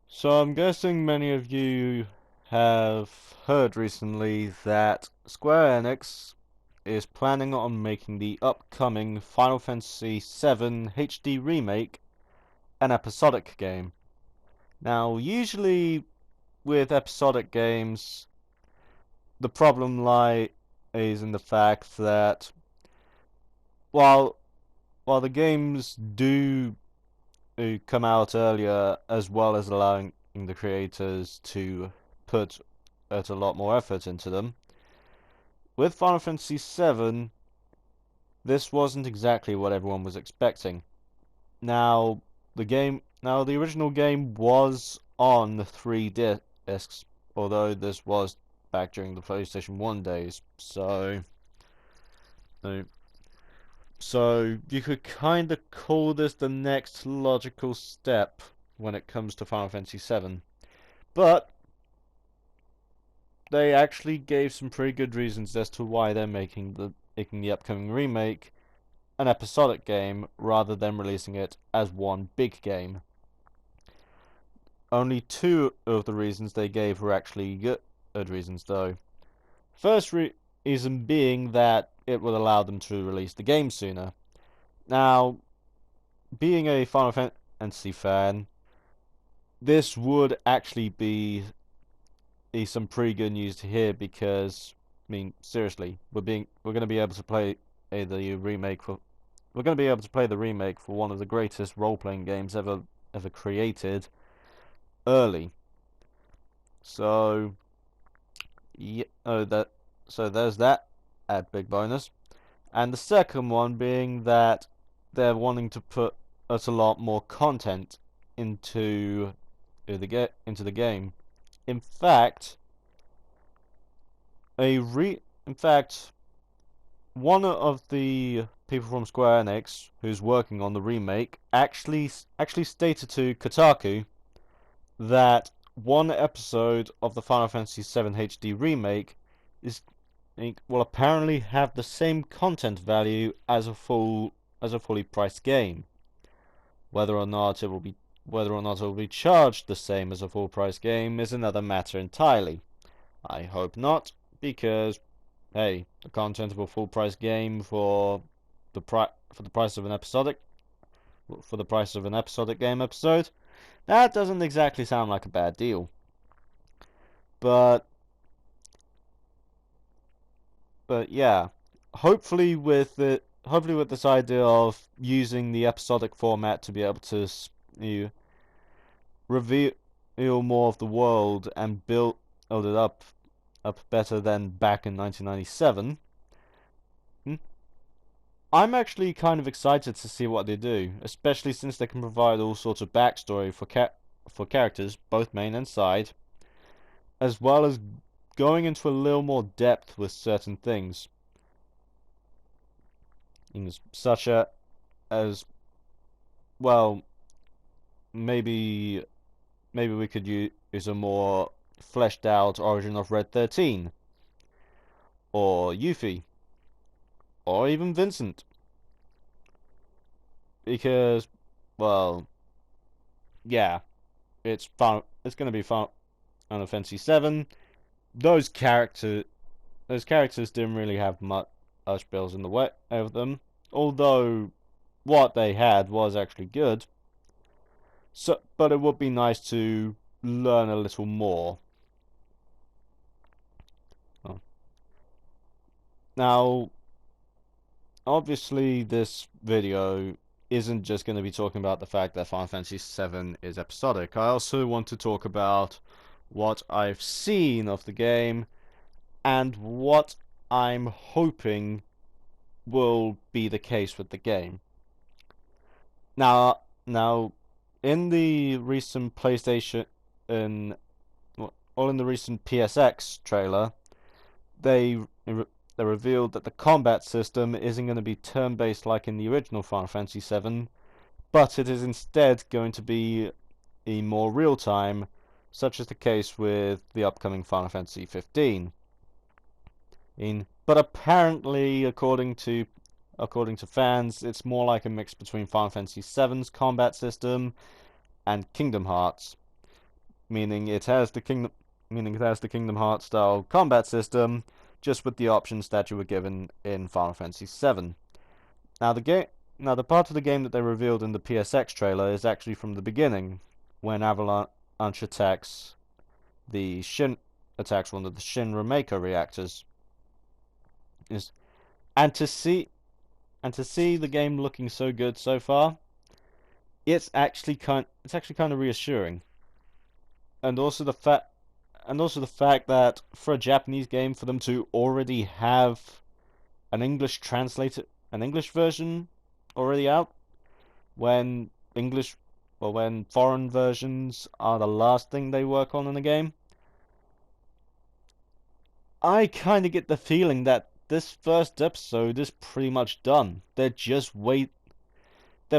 So I'm guessing many of you have heard recently that Square Enix is planning on making the upcoming Final Fantasy VII HD remake an episodic game. Now, usually with episodic games, the problem lies in the fact that while while the games do come out earlier, as well as allowing the creators to put a lot more effort into them. With Final Fantasy VII, this wasn't exactly what everyone was expecting. Now the original game was on 3 discs, although this was back during the PlayStation 1 days. Uh, so you could kind of call this the next logical step when it comes to Final Fantasy VII. But they actually gave some pretty good reasons as to why they're making the upcoming remake an episodic game rather than releasing it as one big game. Only two of the reasons they gave were actually good reasons, though. First reason being that it would allow them to release the game sooner. Now, being a Final Fantasy fan, this would actually be some pretty good news to hear because, I mean, seriously, we're going to be able to play the remake for we're going to be able to play the remake for one of the greatest role-playing games ever created early. So, yeah, there's that add big bonus, and the second one being that they're wanting to put us a lot more content into into the game. In fact, in fact, one of the people from Square Enix who's working on the remake actually stated to Kotaku that one episode of the Final Fantasy VII HD remake is will apparently have the same content value as a fully priced game. Whether or not it will be charged the same as a full price game is another matter entirely. I hope not, because hey, the content of a full price game for the price of an episodic game episode, that doesn't exactly sound like a bad deal. But yeah, hopefully with this idea of using the episodic format to be able to you reveal more of the world and build it up better than back in 1997. I'm actually kind of excited to see what they do, especially since they can provide all sorts of backstory for characters, both main and side, as well as going into a little more depth with certain things, such as well, maybe we could use a more fleshed out origin of Red 13, or Yuffie, or even Vincent, because well, yeah, it's fun. It's going to be fun. Final Fantasy VII. Those character those characters didn't really have much bells in the way of them, although what they had was actually good. So, but it would be nice to learn a little more. Oh. Now, obviously, this video isn't just going to be talking about the fact that Final Fantasy VII is episodic. I also want to talk about what I've seen of the game and what I'm hoping will be the case with the game. Now, in the recent PlayStation, in in the recent PSX trailer, they they revealed that the combat system isn't going to be turn-based like in the original Final Fantasy VII, but it is instead going to be more real-time, such as the case with the upcoming Final Fantasy XV. But apparently, according to fans, it's more like a mix between Final Fantasy VII's combat system and Kingdom Hearts. meaning it has the Kingdom Hearts style combat system, just with the options that you were given in Final Fantasy VII. Now the part of the game that they revealed in the PSX trailer is actually from the beginning, when Avalanche attacks one of the Shin remake reactors. Is and to see the game looking so good so far, it's actually kind of reassuring. And also the fact that for a Japanese game, for them to already have an English version already out, when when foreign versions are the last thing they work on in a game, I kind of get the feeling that this first episode is pretty much done. They're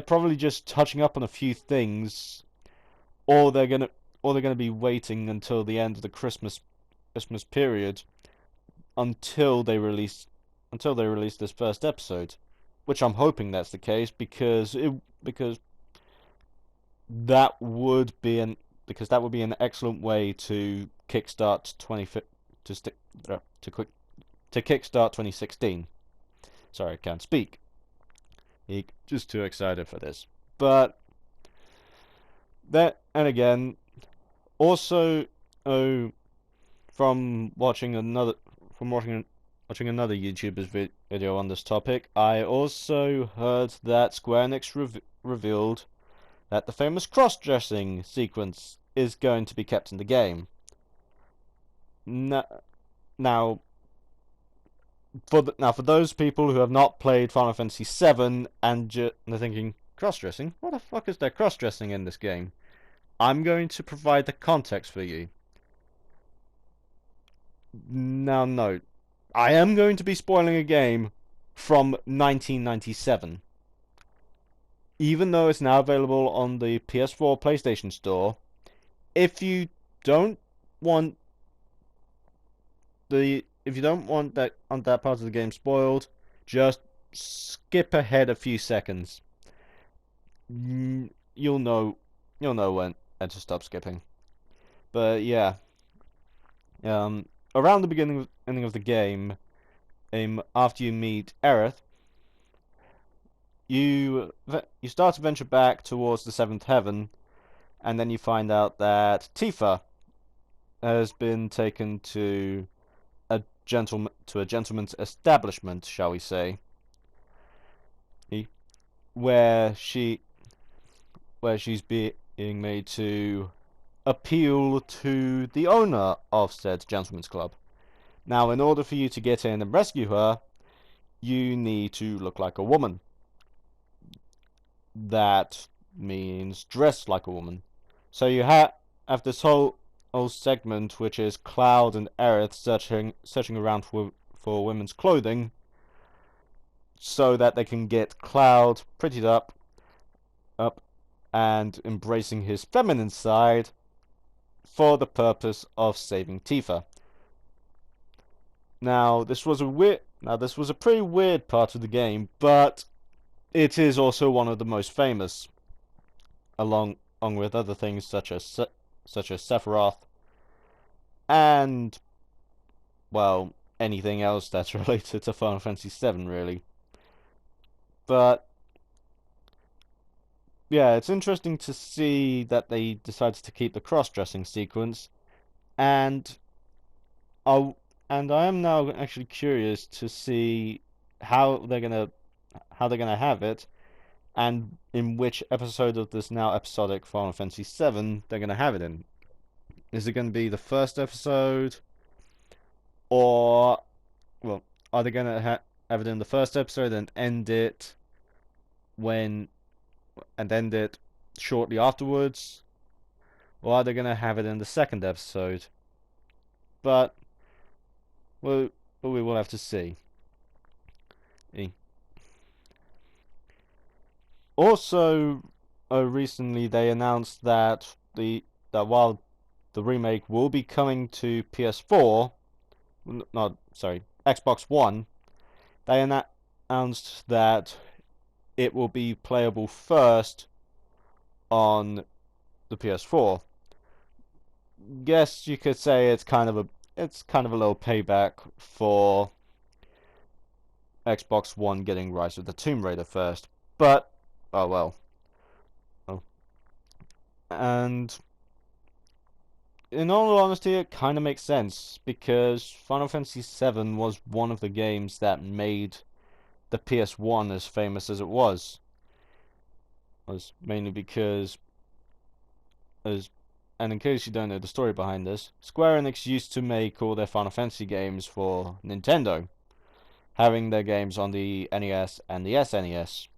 probably just touching up on a few things, or they're gonna be waiting until the end of the Christmas period until they release this first episode, which I'm hoping that's the case because that would be an excellent way to kickstart to kickstart 2016. Sorry, I can't speak. Just too excited for this. But that, and again, also, oh, from watching another YouTuber's video on this topic, I also heard that Square Enix revealed that the famous cross-dressing sequence is going to be kept in the game. Now, for those people who have not played Final Fantasy VII and they're thinking, cross-dressing? What the fuck is there cross-dressing in this game? I'm going to provide the context for you. Now, note, I am going to be spoiling a game from 1997. Even though it's now available on the PS4 PlayStation Store, if you don't want that part of the game spoiled, just skip ahead a few seconds. You'll know when to stop skipping. But yeah, around the beginning of the game, after you meet Aerith, you start to venture back towards the seventh heaven, and then you find out that Tifa has been taken to a gentleman's establishment, shall we say, where she's being made to appeal to the owner of said gentleman's club. Now, in order for you to get in and rescue her, you need to look like a woman. That means dress like a woman. So you have this whole segment, which is Cloud and Aerith searching around for women's clothing, so that they can get Cloud prettied up, and embracing his feminine side for the purpose of saving Tifa. Now, this was a pretty weird part of the game, but it is also one of the most famous, along with other things such as Sephiroth, and, well, anything else that's related to Final Fantasy VII, really. But yeah, it's interesting to see that they decided to keep the cross-dressing sequence, and I am now actually curious to see how they're gonna have it, and in which episode of this now episodic Final Fantasy VII they're gonna have it in. Is it gonna be the first episode, or, well, are they gonna have it in the first episode and end it shortly afterwards, or are they gonna have it in the second episode? But we will have to see. Also, recently they announced that while the remake will be coming to PS4, Xbox One, they announced that it will be playable first on the PS4. guess you could say it's kind of a little payback for Xbox One getting Rise of the Tomb Raider first. But oh well. Oh. And in all honesty, it kind of makes sense because Final Fantasy VII was one of the games that made the PS1 as famous as it was. Was mainly because, as and in case you don't know the story behind this, Square Enix used to make all their Final Fantasy games for Nintendo, having their games on the NES and the SNES.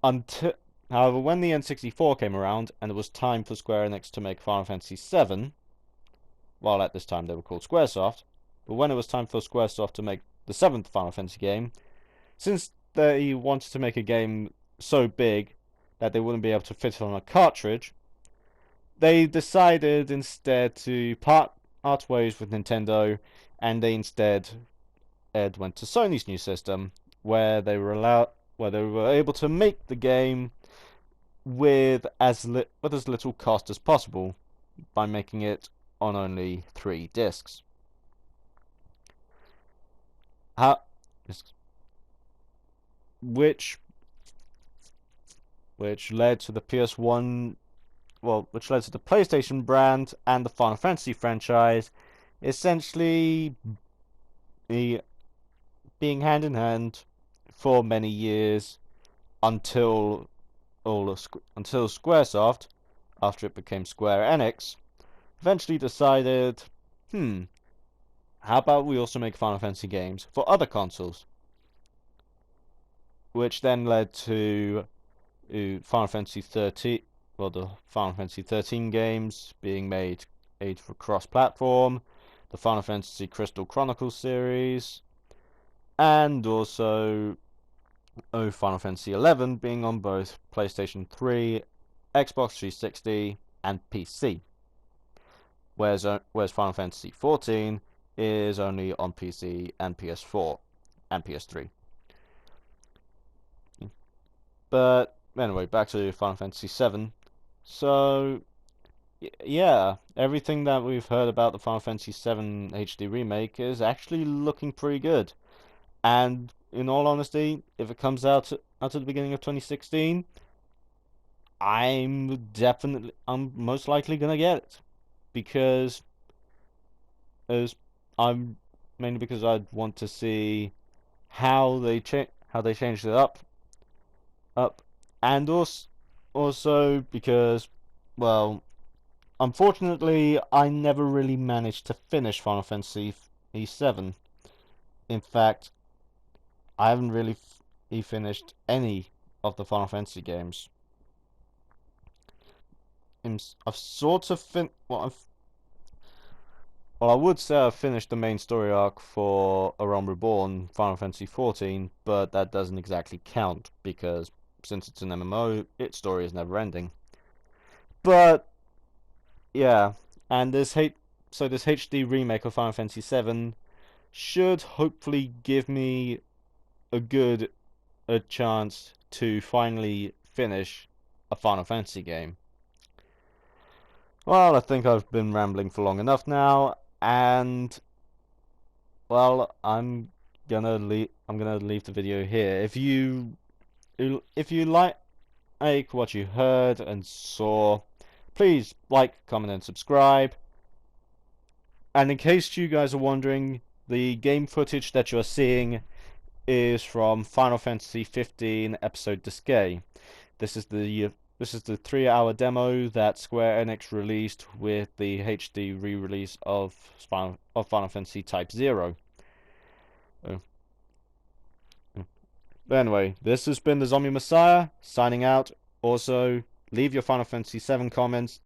Until, however, when the N64 came around and it was time for Square Enix to make Final Fantasy VII, well, at this time they were called Squaresoft, but when it was time for Squaresoft to make the seventh Final Fantasy game, since they wanted to make a game so big that they wouldn't be able to fit it on a cartridge, they decided instead to part ways with Nintendo, and they instead went to Sony's new system, where they were able to make the game with as little cost as possible by making it on only 3 discs. How, which led to the PS1, which led to the PlayStation brand and the Final Fantasy franchise essentially being hand in hand for many years until Squaresoft, after it became Square Enix, eventually decided, how about we also make Final Fantasy games for other consoles? Which then led to Final Fantasy 13, the Final Fantasy 13 games being made for cross-platform, the Final Fantasy Crystal Chronicles series, and also Final Fantasy XI being on both PlayStation 3, Xbox 360, and PC. Whereas Final Fantasy XIV is only on PC and PS4 and PS3. But anyway, back to Final Fantasy VII. So, yeah, everything that we've heard about the Final Fantasy VII HD remake is actually looking pretty good. And in all honesty, if it comes out at the beginning of 2016, I'm most likely gonna get it because as I'm mainly because I'd want to see how they changed it up, and also because, well, unfortunately, I never really managed to finish Final Fantasy VII. In fact, I haven't really finished any of the Final Fantasy games. I've sort of I would say I've finished the main story arc for A Realm Reborn, Final Fantasy XIV, but that doesn't exactly count because since it's an MMO, its story is never ending. But yeah, and this HD remake of Final Fantasy VII should hopefully give me a chance to finally finish a Final Fantasy game. Well, I think I've been rambling for long enough now, and well, I'm gonna leave the video here. If you like what you heard and saw, please like, comment, and subscribe. And in case you guys are wondering, the game footage that you're seeing is from Final Fantasy XV Episode Disque. This is the 3-hour demo that Square Enix released with the HD re-release of Final Fantasy Type 0. But anyway, this has been the Zombie Messiah, signing out. Also, leave your Final Fantasy VII comments